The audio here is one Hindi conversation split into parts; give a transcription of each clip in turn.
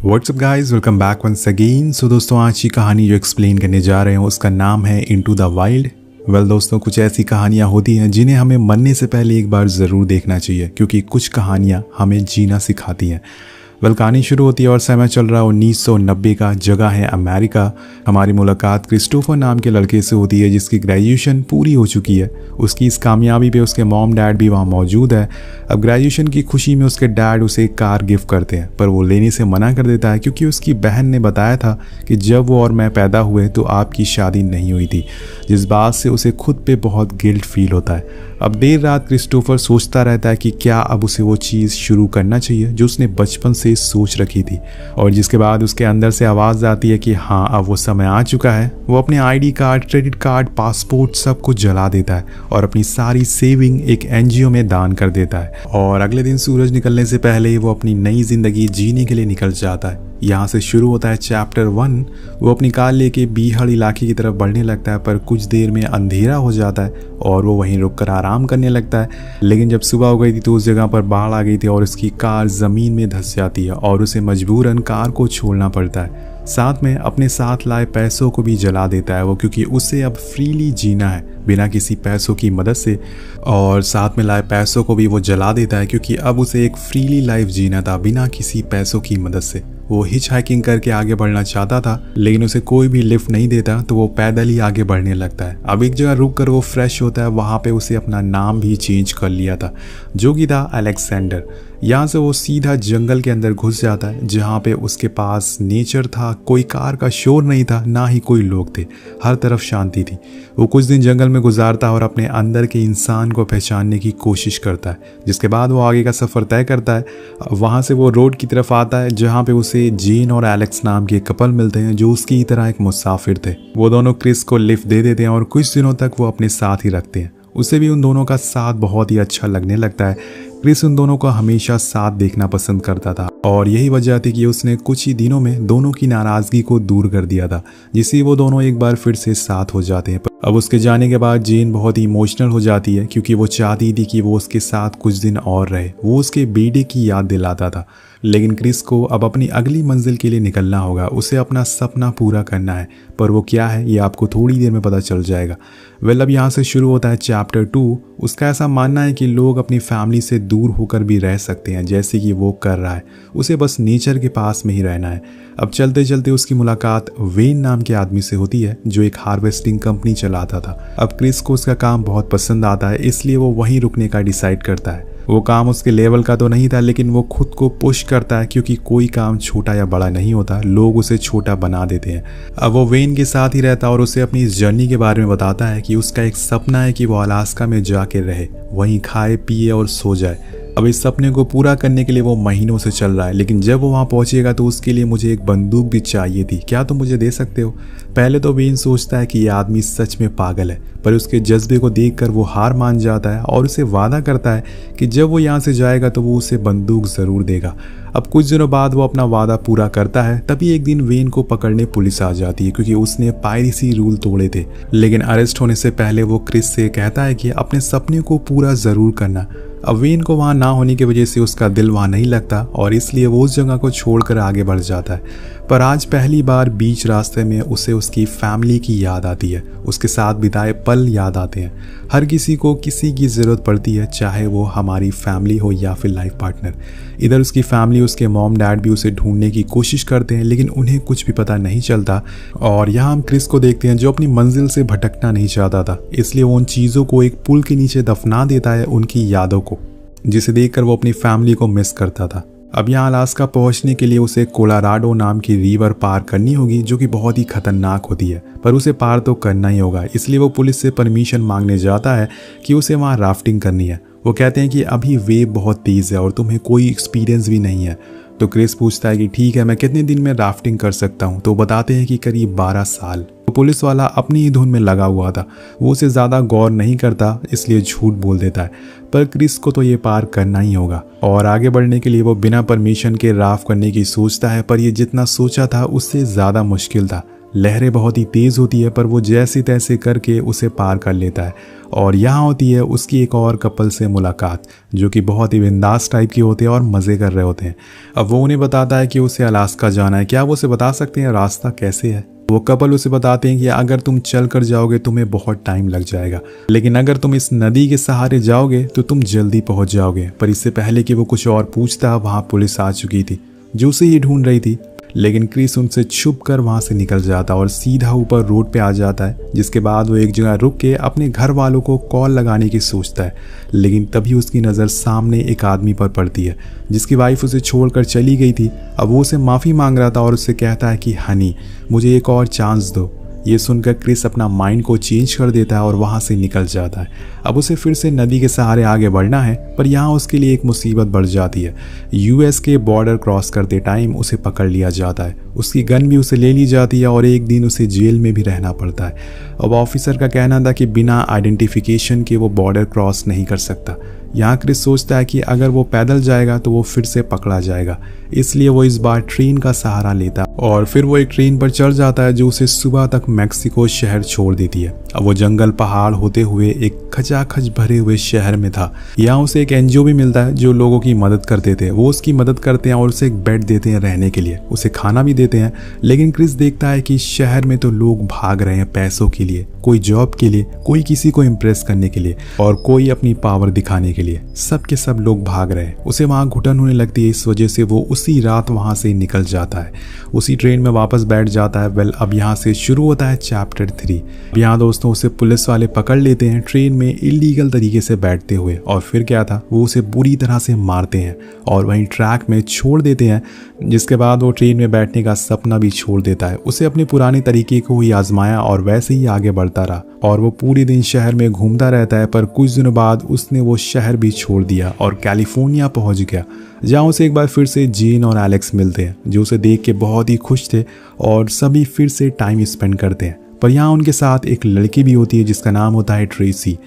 WhatsApp guys, welcome back once again. So दोस्तों, आज की कहानी जो एक्सप्लेन करने जा रहे हैं उसका नाम है इनटू द वाइल्ड। वेल दोस्तों, कुछ ऐसी कहानियाँ होती हैं जिन्हें हमें मरने से पहले एक बार ज़रूर देखना चाहिए, क्योंकि कुछ कहानियाँ हमें जीना सिखाती हैं। वेल, कहानी शुरू होती है और समय चल रहा है 1990 का। जगह है अमेरिका। हमारी मुलाकात क्रिस्टोफर नाम के लड़के से होती है जिसकी ग्रेजुएशन पूरी हो चुकी है। उसकी इस कामयाबी पे उसके मॉम डैड भी वहाँ मौजूद है। अब ग्रेजुएशन की खुशी में उसके डैड उसे एक कार गिफ्ट करते हैं, पर वो लेने से मना कर देता है क्योंकि उसकी बहन ने बताया था कि जब वो और मैं पैदा हुए तो आपकी शादी नहीं हुई थी, जिस बात से उसे खुद पे बहुत गिल्ट फील होता है। अब देर रात क्रिस्टोफर सोचता रहता है कि क्या अब उसे वो चीज़ शुरू करना चाहिए जो उसने बचपन से सोच रखी थी, और जिसके बाद उसके अंदर से आवाज़ आती है कि हाँ, अब वो समय आ चुका है। वो अपने ID card, credit card, passport सब कुछ जला देता है और अपनी सारी सेविंग एक एनजीओ में दान कर देता है। और अगले दिन सूरज निकलने से पहले ही वो अपनी नई जिंदगी जीने के लिए निकल जाता है। यहाँ से शुरू होता है चैप्टर 1। वो अपनी कार लेके बीहड़ इलाके की तरफ बढ़ने लगता है, पर कुछ देर में अंधेरा हो जाता है और वो वहीं रुककर आराम करने लगता है। लेकिन जब सुबह हो गई थी तो उस जगह पर बाढ़ आ गई थी और उसकी कार ज़मीन में धंस जाती है और उसे मजबूरन कार को छोड़ना पड़ता है। साथ में अपने साथ लाए पैसों को भी जला देता है वो, क्योंकि उसे अब फ्रीली जीना है बिना किसी पैसों की मदद से। और साथ में लाए पैसों को भी वो जला देता है क्योंकि अब उसे एक फ्रीली लाइफ जीना था बिना किसी पैसों की मदद से। वो हिच हाइकिंग करके आगे बढ़ना चाहता था, लेकिन उसे कोई भी लिफ्ट नहीं देता तो वो पैदल ही आगे बढ़ने लगता है। अब एक जगह रुक कर वो फ्रेश होता है। वहाँ पे उसे अपना नाम भी चेंज कर लिया था, जो कि था अलेक्जेंडर। यहाँ से वो सीधा जंगल के अंदर घुस जाता है, जहाँ पे उसके पास नेचर था। कोई कार का शोर नहीं था, ना ही कोई लोग थे। हर तरफ शांति थी। वो कुछ दिन जंगल में गुजारता है और अपने अंदर के इंसान को पहचानने की कोशिश करता है, जिसके बाद वो आगे का सफ़र तय करता है। वहाँ से वो रोड की तरफ आता है, जहाँ पे उसे जेन और एलेक्स नाम के कपल मिलते हैं जो उसकी तरह एक मुसाफिर थे। वो दोनों क्रिस को लिफ्ट दे देते हैं और कुछ दिनों तक वो अपने साथ ही रखते हैं। उसे भी उन दोनों का साथ बहुत ही अच्छा लगने लगता है। क्रिस उन दोनों को हमेशा साथ देखना पसंद करता था और यही वजह थी कि उसने कुछ ही दिनों में दोनों की नाराज़गी को दूर कर दिया था, जिससे वो दोनों एक बार फिर से साथ हो जाते हैं। अब उसके जाने के बाद जेन बहुत ही इमोशनल हो जाती है क्योंकि वो चाहती थी कि वो उसके साथ कुछ दिन और रहे। वो उसके बेटे की याद दिलाता था। लेकिन क्रिस को अब अपनी अगली मंजिल के लिए निकलना होगा। उसे अपना सपना पूरा करना है, पर वो क्या है ये आपको थोड़ी देर में पता चल जाएगा। वेल, अब यहाँ से शुरू होता है चैप्टर 2। उसका ऐसा मानना है कि लोग अपनी फैमिली से दूर होकर भी रह सकते हैं, जैसे कि वो कर रहा है। उसे बस नेचर के पास में ही रहना है। अब चलते चलते उसकी मुलाकात वेन नाम के आदमी से होती है जो एक हार्वेस्टिंग कंपनी चलाता था। अब क्रिस को उसका काम बहुत पसंद आता है, इसलिए वो वहीं रुकने का डिसाइड करता है। वो काम उसके लेवल का तो नहीं था, लेकिन वो खुद को पुश करता है क्योंकि कोई काम छोटा या बड़ा नहीं होता, लोग उसे छोटा बना देते हैं। अब वो वेन के साथ ही रहता और उसे अपनी इस जर्नी के बारे में बताता है कि उसका एक सपना है कि वो अलास्का में जाके रहे, वहीं खाए पिए और सो जाए। अब इस सपने को पूरा करने के लिए वो महीनों से चल रहा है, लेकिन जब वो वहाँ पहुँचेगा तो उसके लिए मुझे एक बंदूक भी चाहिए थी, क्या तुम मुझे दे सकते हो? पहले तो वेन सोचता है कि ये आदमी सच में पागल है, पर उसके जज्बे को देखकर वो हार मान जाता है और उसे वादा करता है कि जब वो यहाँ से जाएगा तो वो उसे बंदूक ज़रूर देगा। अब कुछ दिनों बाद वो अपना वादा पूरा करता है। तभी एक दिन वेन को पकड़ने पुलिस आ जाती है क्योंकि उसने पायरेसी रूल तोड़े थे। लेकिन अरेस्ट होने से पहले वो क्रिस से कहता है कि अपने सपने को पूरा ज़रूर करना। अब वेन को वहाँ ना होने की वजह से उसका दिल वहाँ नहीं लगता और इसलिए वो उस जगह को छोड़कर आगे बढ़ जाता है। पर आज पहली बार बीच रास्ते में उसे उसकी फैमिली की याद आती है। उसके साथ बिताए पल याद आते हैं। हर किसी को किसी की ज़रूरत पड़ती है, चाहे वो हमारी फैमिली हो या फिर लाइफ पार्टनर। इधर उसकी फैमिली, उसके मॉम डैड भी उसे ढूंढने की कोशिश करते हैं, लेकिन उन्हें कुछ भी पता नहीं चलता। और यहाँ हम क्रिस को देखते हैं जो अपनी मंजिल से भटकना नहीं चाहता था, इसलिए वो उन चीज़ों को एक पुल के नीचे दफना देता है, उनकी यादों को, जिसे देखकर वो अपनी फैमिली को मिस करता था। अब यहाँ अलास्का पहुँचने के लिए उसे कोलोराडो नाम की रिवर पार करनी होगी, जो कि बहुत ही खतरनाक होती है, पर उसे पार तो करना ही होगा। इसलिए वो पुलिस से परमिशन मांगने जाता है कि उसे वहाँ राफ्टिंग करनी है। वो कहते हैं कि अभी वेव बहुत तेज़ है और तुम्हें कोई एक्सपीरियंस भी नहीं है। तो क्रिस पूछता है कि ठीक है, मैं कितने दिन में राफ्टिंग कर सकता हूँ? तो बताते हैं कि करीब 12 साल। तो पुलिस वाला अपनी ही धुन में लगा हुआ था, वो उसे ज़्यादा गौर नहीं करता, इसलिए झूठ बोल देता है। पर क्रिस को तो ये पार करना ही होगा और आगे बढ़ने के लिए वो बिना परमिशन के राफ्ट करने की सोचता है, पर ये जितना सोचा था उससे ज़्यादा मुश्किल था। लहरें बहुत ही तेज़ होती है पर वो जैसे तैसे करके उसे पार कर लेता है। और यहाँ होती है उसकी एक और कपल से मुलाकात जो कि बहुत ही बिंदास टाइप की होते हैं और मज़े कर रहे होते हैं। अब वो उन्हें बताता है कि उसे अलास्का जाना है, क्या वो उसे बता सकते हैं रास्ता कैसे है। वो कपल उसे बताते हैं कि अगर तुम चल कर जाओगे तुम्हें बहुत टाइम लग जाएगा, लेकिन अगर तुम इस नदी के सहारे जाओगे तो तुम जल्दी पहुंच जाओगे। पर इससे पहले कि वो कुछ और पूछता वहाँ पुलिस आ चुकी थी जो उसे ही ढूंढ रही थी। लेकिन क्रिस उनसे छुप कर वहाँ से निकल जाता और सीधा ऊपर रोड पे आ जाता है, जिसके बाद वो एक जगह रुक के अपने घर वालों को कॉल लगाने की सोचता है। लेकिन तभी उसकी नज़र सामने एक आदमी पर पड़ती है जिसकी वाइफ उसे छोड़कर चली गई थी। अब वो उसे माफ़ी मांग रहा था और उससे कहता है कि हनी मुझे एक और चांस दो। ये सुनकर क्रिस अपना माइंड को चेंज कर देता है और वहाँ से निकल जाता है। अब उसे फिर से नदी के सहारे आगे बढ़ना है, पर यहाँ उसके लिए एक मुसीबत बढ़ जाती है। यूएस के बॉर्डर क्रॉस करते टाइम उसे पकड़ लिया जाता है, उसकी गन भी उसे ले ली जाती है और एक दिन उसे जेल में भी रहना पड़ता है। अब ऑफिसर का कहना था कि बिना आइडेंटिफिकेशन के वो बॉर्डर क्रॉस नहीं कर सकता। यहाँ क्रिस सोचता है कि अगर वो पैदल जाएगा तो वो फिर से पकड़ा जाएगा, इसलिए वो इस बार ट्रेन का सहारा लेता और फिर वो एक ट्रेन पर चढ़ जाता है जो उसे सुबह तक मैक्सिको शहर छोड़ देती है। अब वो जंगल पहाड़ होते हुए एक खचाखच भरे हुए शहर में था। यहाँ उसे एक एनजीओ भी मिलता है जो लोगों की मदद करते थे। वो उसकी मदद करते हैं और उसे एक बेड देते हैं रहने के लिए, उसे खाना भी देते हैं। लेकिन क्रिस देखता है कि शहर में तो लोग भाग रहे हैं पैसों के लिए, कोई जॉब के लिए, कोई किसी को इम्प्रेस करने के लिए और कोई अपनी पावर दिखाने के लिए। सब के सब लोग भाग रहे हैं। उसे वहाँ घुटन होने लगती है, इस वजह से वो उसी रात वहाँ से निकल जाता है, उसी ट्रेन में वापस बैठ जाता है। वेल अब यहाँ से शुरू होता है चैप्टर 3। यहाँ दोस्तों उसे पुलिस वाले पकड़ लेते हैं ट्रेन में इलीगल तरीके से बैठते हुए, और फिर क्या था वो उसे बुरी तरह से मारते हैं और वहीं ट्रैक में छोड़ देते हैं। जिसके बाद वो ट्रेन में बैठने का सपना भी छोड़ देता है। उसे अपने पुराने तरीके को ही आजमाया और वैसे ही आगे बढ़ता रहा और वो पूरे दिन शहर में घूमता रहता है। पर कुछ दिनों बाद उसने वो शहर भी छोड़ दिया और कैलिफोर्निया पहुंच गया, जहां उसे एक बार फिर से जेन और एलेक्स मिलते हैं जो उसे देख के बहुत ही खुश थे और सभी फिर से टाइम स्पेंड करते हैं। पर यहाँ उनके साथ एक लड़की भी होती है जिसका नाम होता है ट्रेसी।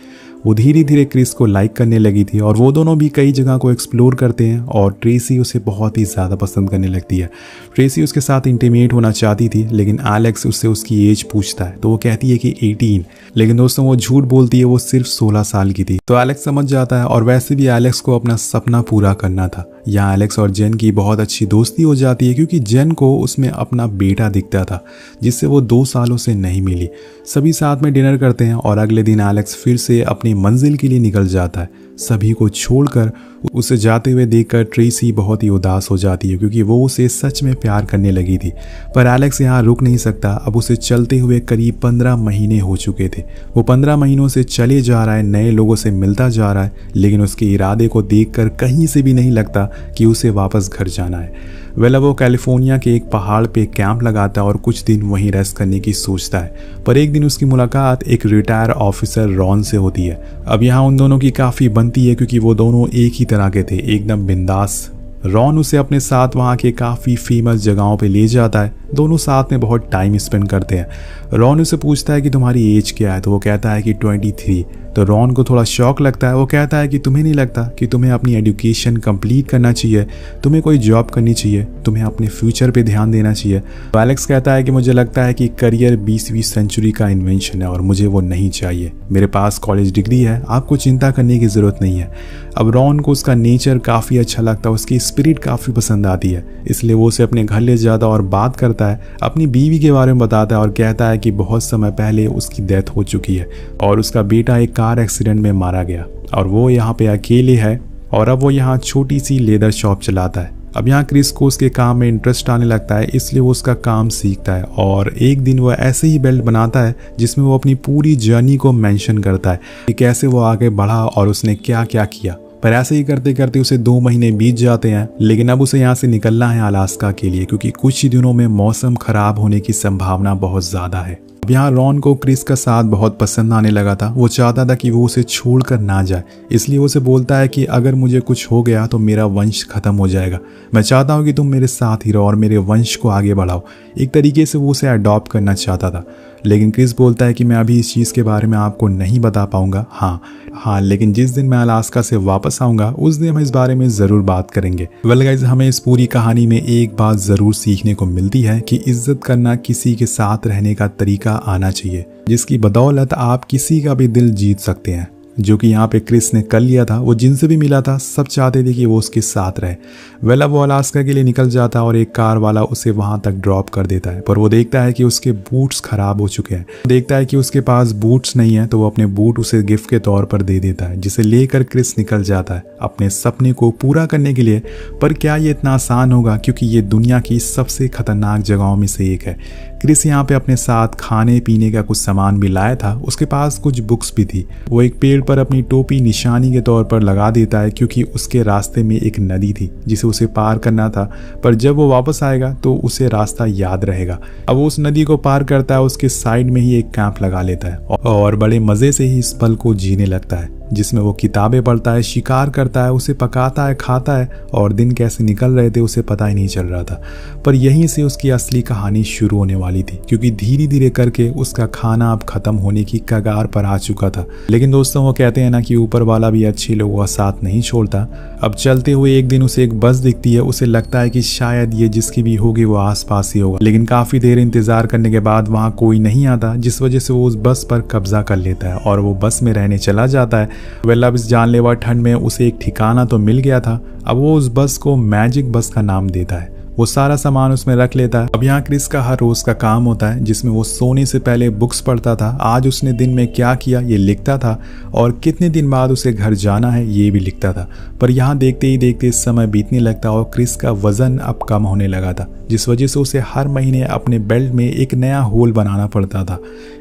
वो धीरे धीरे क्रिस को लाइक करने लगी थी और वो दोनों भी कई जगह को एक्सप्लोर करते हैं और ट्रेसी उसे बहुत ही ज़्यादा पसंद करने लगती है। ट्रेसी उसके साथ इंटीमेट होना चाहती थी, लेकिन एलेक्स उससे उसकी एज पूछता है तो वो कहती है कि 18, लेकिन दोस्तों वो झूठ बोलती है, वो सिर्फ 16 साल की थी। तो एलेक्स समझ जाता है और वैसे भी एलेक्स को अपना सपना पूरा करना था। यहाँ एलेक्स और जेन की बहुत अच्छी दोस्ती हो जाती है क्योंकि जेन को उसमें अपना बेटा दिखता था जिससे वो 2 सालों से नहीं मिली। सभी साथ में डिनर करते हैं और अगले दिन एलेक्स फिर से अपनी मंजिल के लिए निकल जाता है। सभी को छोड़कर उसे जाते हुए देखकर ट्रेसी बहुत ही उदास हो जाती है क्योंकि वो उसे सच में प्यार करने लगी थी। पर एलेक्स यहाँ रुक नहीं सकता। अब उसे चलते हुए करीब 15 महीने हो चुके थे। वो 15 महीनों से चले जा रहा है, नए लोगों से मिलता जा रहा है, लेकिन उसके इरादे को देखकर कहीं से भी नहीं लगता कि उसे वापस घर जाना है। वेल वो कैलिफोर्निया के एक पहाड़ पे कैंप लगाता है और कुछ दिन वहीं रेस्ट करने की सोचता है। पर एक दिन उसकी मुलाकात एक रिटायर ऑफिसर रॉन से होती है। अब यहाँ उन दोनों की काफ़ी बनती है क्योंकि वो दोनों एक ही तरह के थे, एकदम बिंदास। रॉन उसे अपने साथ वहाँ के काफ़ी फेमस जगहों पे ले जाता है। दोनों साथ में बहुत टाइम स्पेंड करते हैं। रॉन उसे पूछता है कि तुम्हारी एज क्या है, तो वो कहता है कि 23। तो रॉन को थोड़ा शौक लगता है। वो कहता है कि तुम्हें नहीं लगता कि तुम्हें अपनी एजुकेशन कंप्लीट करना चाहिए, तुम्हें कोई जॉब करनी चाहिए, तुम्हें अपने फ्यूचर पे ध्यान देना चाहिए। तो एलेक्स कहता है कि मुझे लगता है कि करियर 20वीं सेंचुरी का इन्वेंशन है और मुझे वो नहीं चाहिए। मेरे पास कॉलेज डिग्री है, आपको चिंता करने की ज़रूरत नहीं है। अब रॉन को उसका नेचर काफ़ी अच्छा लगता है, उसकी स्पिरिट काफ़ी पसंद आती है, इसलिए वो उसे अपने घर ले जाता और बात करता है, अपनी बीवी के बारे में बताता है और कहता है कि बहुत समय पहले उसकी डेथ हो चुकी है और उसका बेटा एक कार एक्सीडेंट में मारा गया और वो यहाँ पे अकेले है और अब वो यहाँ छोटी सी लेदर शॉप चलाता है। अब यहाँ क्रिस को उसके काम में इंटरेस्ट आने लगता है, इसलिए वो उसका काम सीखता है और एक दिन वो ऐसे ही बेल्ट बनाता है जिसमें वो अपनी पूरी जर्नी को मेंशन करता है कि कैसे वो आगे बढ़ा और उसने क्या क्या किया। पर ऐसे ही करते करते उसे 2 महीने बीत जाते हैं, लेकिन अब उसे यहाँ से निकलना है अलास्का के लिए क्योंकि कुछ ही दिनों में मौसम खराब होने की संभावना बहुत ज़्यादा है। अब यहाँ रॉन को क्रिस का साथ बहुत पसंद आने लगा था। वो चाहता था कि वो उसे छोड़कर ना जाए, इसलिए वो उसे बोलता है कि अगर मुझे कुछ हो गया तो मेरा वंश खत्म हो जाएगा। मैं चाहता हूँ कि तुम मेरे साथ ही रहो और मेरे वंश को आगे बढ़ाओ। एक तरीके से वो उसे अडॉप्ट करना चाहता था, लेकिन क्रिस बोलता है कि मैं अभी इस चीज़ के बारे में आपको नहीं बता पाऊंगा। हाँ, लेकिन जिस दिन मैं अलास्का से वापस आऊंगा उस दिन हम इस बारे में ज़रूर बात करेंगे। वेल गाइस, हमें इस पूरी कहानी में एक बात ज़रूर सीखने को मिलती है कि इज्जत करना, किसी के साथ रहने का तरीका आना चाहिए जिसकी बदौलत आप किसी का भी दिल जीत सकते हैं, जो कि यहाँ पे क्रिस ने कर लिया था। वो जिनसे भी मिला था सब चाहते थे कि वो उसके साथ रहे। वेल, अब वो अलास्का के लिए निकल जाता है और एक कार वाला उसे वहाँ तक ड्रॉप कर देता है, पर वो देखता है कि उसके बूट्स खराब हो चुके हैं। देखता है कि उसके पास बूट्स नहीं है तो वो अपने बूट उसे गिफ्ट के तौर पर दे देता है, जिसे लेकर क्रिस निकल जाता है अपने सपने को पूरा करने के लिए। पर क्या ये इतना आसान होगा, क्योंकि ये दुनिया की सबसे खतरनाक जगहों में से एक है। क्रिस यहाँ पे अपने साथ खाने पीने का कुछ सामान भी लाया था, उसके पास कुछ बुक्स भी थी। वो एक पेड़ पर अपनी टोपी निशानी के तौर पर लगा देता है, क्योंकि उसके रास्ते में एक नदी थी जिसे उसे पार करना था, पर जब वो वापस आएगा तो उसे रास्ता याद रहेगा। अब वो उस नदी को पार करता है, उसके साइड में ही एक कैंप लगा लेता है और बड़े मजे से ही इस पल को जीने लगता है, जिसमें वो किताबें पढ़ता है, शिकार करता है, उसे पकाता है, खाता है, और दिन कैसे निकल रहे थे उसे पता ही नहीं चल रहा था। पर यहीं से उसकी असली कहानी शुरू होने वाली थी, क्योंकि धीरे धीरे करके उसका खाना अब खत्म होने की कगार पर आ चुका था। लेकिन दोस्तों, वो कहते हैं ना कि ऊपर वाला भी अच्छे लोगों का साथ नहीं छोड़ता। अब चलते हुए एक दिन उसे एक बस दिखती है। उसे लगता है कि शायद ये जिसकी भी होगी वो आसपास ही होगा, लेकिन काफी देर इंतजार करने के बाद वहाँ कोई नहीं आता, जिस वजह से वो उस बस पर कब्जा कर लेता है और वो बस में रहने चला जाता है। वेल, अब इस जानलेवा ठंड में उसे एक ठिकाना तो मिल गया था। अब वो उस बस को मैजिक बस का नाम देता है। वो सारा सामान उसमें रख लेता है। अब यहाँ क्रिस का हर रोज का काम होता है, जिसमें वो सोने से पहले बुक्स पढ़ता था, आज उसने दिन में क्या किया ये लिखता था, और कितने दिन बाद उसे घर जाना है ये भी लिखता था। पर यहाँ देखते ही देखते समय बीतने लगता और क्रिस का वजन अब कम होने लगा था, जिस वजह से उसे हर महीने अपने बेल्ट में एक नया होल बनाना पड़ता था।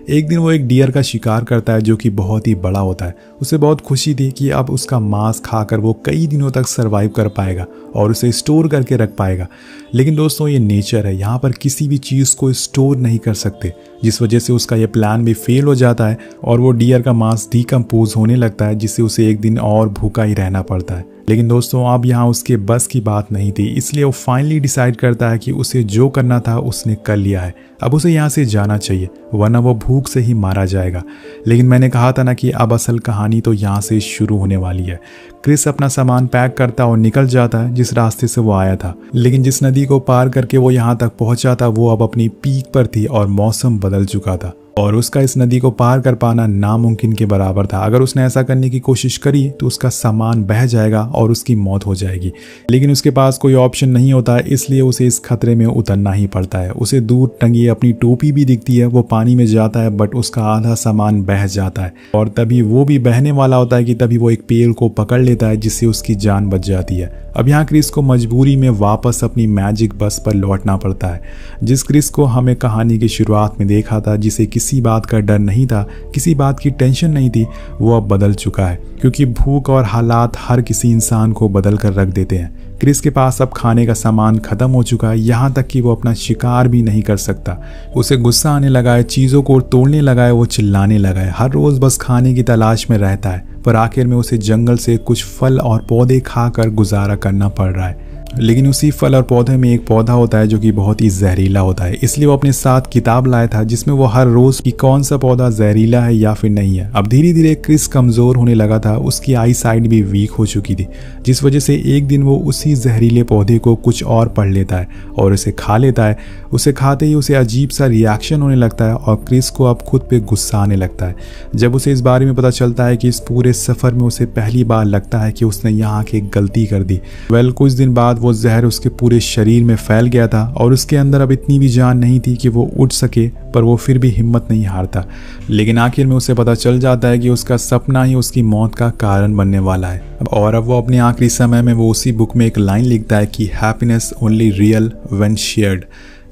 एक दिन वो एक डियर का शिकार करता है, जो कि बहुत ही बड़ा होता है। उसे बहुत खुशी थी कि अब उसका मांस खाकर वो कई दिनों तक सरवाइव कर पाएगा और उसे स्टोर करके रख पाएगा। लेकिन दोस्तों, ये नेचर है, यहाँ पर किसी भी चीज़ को स्टोर नहीं कर सकते, जिस वजह से उसका ये प्लान भी फेल हो जाता है और वो डियर का मांस डिकम्पोज होने लगता है, जिससे उसे एक दिन और भूखा ही रहना पड़ता है। लेकिन दोस्तों, अब यहाँ उसके बस की बात नहीं थी, इसलिए वो फाइनली डिसाइड करता है कि उसे जो करना था उसने कर लिया है। अब उसे यहाँ से जाना चाहिए, वरना वो भूख से ही मारा जाएगा। लेकिन मैंने कहा था ना कि अब असल कहानी तो यहाँ से शुरू होने वाली है। क्रिस अपना सामान पैक करता और निकल जाता है जिस रास्ते से वो आया था। लेकिन जिस नदी को पार करके वो यहाँ तक पहुँचा था वो अब अपनी पीक पर थी और मौसम बदल चुका था, और उसका इस नदी को पार कर पाना नामुमकिन के बराबर था। अगर उसने ऐसा करने की कोशिश करी तो उसका सामान बह जाएगा और उसकी मौत हो जाएगी। लेकिन उसके पास कोई ऑप्शन नहीं होता है, इसलिए उसे इस खतरे में उतरना ही पड़ता है। उसे दूर टंगी अपनी टोपी भी दिखती है, वो पानी में जाता है, बट उसका आधा सामान बह जाता है, और तभी वो भी बहने वाला होता है कि तभी वो एक पेड़ को पकड़ लेता है, जिससे उसकी जान बच जाती है। अब यहाँ क्रिस को मजबूरी में वापस अपनी मैजिक बस पर लौटना पड़ता है। जिस क्रिस को हमें कहानी की शुरुआत में देखा था, जिसे किसी बात का डर नहीं था, किसी बात की टेंशन नहीं थी, वो अब बदल चुका है, क्योंकि भूख और हालात हर किसी इंसान को बदल कर रख देते हैं। क्रिस के पास अब खाने का सामान खत्म हो चुका है, यहाँ तक कि वो अपना शिकार भी नहीं कर सकता। उसे गुस्सा आने लगा है, चीज़ों को तोड़ने लगा है, वो चिल्लाने लगा है, हर रोज़ बस खाने की तलाश में रहता है। पर आखिर में उसे जंगल से कुछ फल और पौधे खाकर गुजारा करना पड़ रहा है। लेकिन उसी फल और पौधे में एक पौधा होता है जो कि बहुत ही जहरीला होता है, इसलिए वो अपने साथ किताब लाया था जिसमें वो हर रोज कि कौन सा पौधा जहरीला है या फिर नहीं है। अब धीरे धीरे क्रिस कमजोर होने लगा था, उसकी आई साइड भी वीक हो चुकी थी, जिस वजह से एक दिन वो उसी जहरीले पौधे को कुछ और पढ़ लेता है और उसे खा लेता है। उसे खाते ही उसे अजीब सा रिएक्शन होने लगता है और क्रिस को अब खुद पे गुस्सा आने लगता है। जब उसे इस बारे में पता चलता है कि इस पूरे सफर में उसे पहली बार लगता है कि उसने यहाँ आके गलती कर दी। कुछ दिन बाद वो जहर उसके पूरे शरीर में फैल गया था और उसके अंदर अब इतनी भी जान नहीं थी कि वो उठ सके, पर वो फिर भी हिम्मत नहीं हारता। लेकिन आखिर में उसे पता चल जाता है कि उसका सपना ही उसकी मौत का कारण बनने वाला है। और अब वो अपने आखिरी समय में वो उसी बुक में एक लाइन लिखता है कि happiness only real when shared,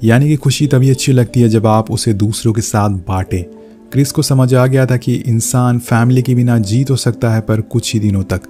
यानी कि खुशी तभी अच्छी लगती है जब आप उसे दूसरों के साथ बांटें। क्रिस को समझ आ गया था कि इंसान फैमिली के बिना जी तो सकता है, पर कुछ ही दिनों तक।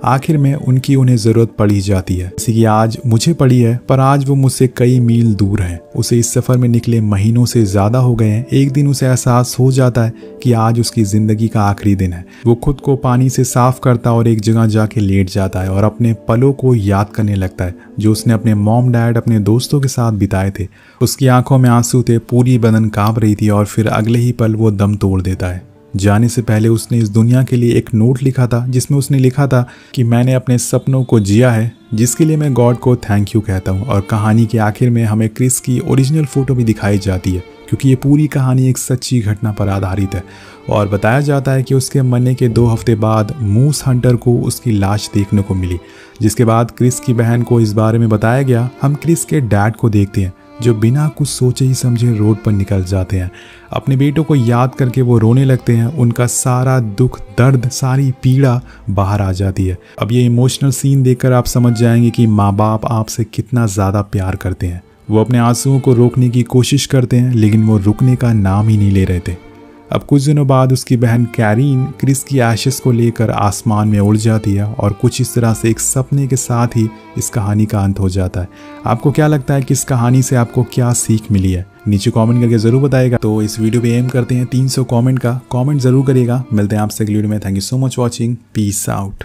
आखिर में उन्हें ज़रूरत पड़ ही जाती है, जैसे कि आज मुझे पड़ी है, पर आज वो मुझसे कई मील दूर हैं। उसे इस सफ़र में निकले महीनों से ज़्यादा हो गए हैं। एक दिन उसे एहसास हो जाता है कि आज उसकी ज़िंदगी का आखिरी दिन है। वो खुद को पानी से साफ करता और एक जगह जाके लेट जाता है और अपने पलों को याद करने लगता है जो उसने अपने मॉम डैड, अपने दोस्तों के साथ बिताए थे। उसकी आंखों में आंसू थे, पूरी बदन कांप रही थी और फिर अगले ही पल वो दम तोड़ देता है। जाने से पहले उसने इस दुनिया के लिए एक नोट लिखा था जिसमें उसने लिखा था कि मैंने अपने सपनों को जिया है, जिसके लिए मैं गॉड को थैंक यू कहता हूँ। और कहानी के आखिर में हमें क्रिस की ओरिजिनल फ़ोटो भी दिखाई जाती है, क्योंकि ये पूरी कहानी एक सच्ची घटना पर आधारित है। और बताया जाता है कि उसके मरने के 2 हफ्ते बाद मूस हंटर को उसकी लाश देखने को मिली, जिसके बाद क्रिस की बहन को इस बारे में बताया गया। हम क्रिस के डैड को देखते हैं जो बिना कुछ सोचे ही समझे रोड पर निकल जाते हैं। अपने बेटों को याद करके वो रोने लगते हैं। उनका सारा दुख, दर्द, सारी पीड़ा बाहर आ जाती है। अब ये इमोशनल सीन देखकर आप समझ जाएंगे कि माँ बाप आपसे कितना ज़्यादा प्यार करते हैं। वो अपने आंसुओं को रोकने की कोशिश करते हैं, लेकिन वो रुकने का नाम ही नहीं ले रहे थे। अब कुछ दिनों बाद उसकी बहन कैरीन क्रिस की एशेस को लेकर आसमान में उड़ जाती है और कुछ इस तरह से एक सपने के साथ ही इस कहानी का अंत हो जाता है। आपको क्या लगता है कि इस कहानी से आपको क्या सीख मिली है? नीचे कमेंट करके ज़रूर बताइएगा। तो इस वीडियो पे एम करते हैं 300 कमेंट का। कमेंट ज़रूर करिएगा। मिलते हैं आपसे अगली वीडियो में। Thank you so much watching. Peace out.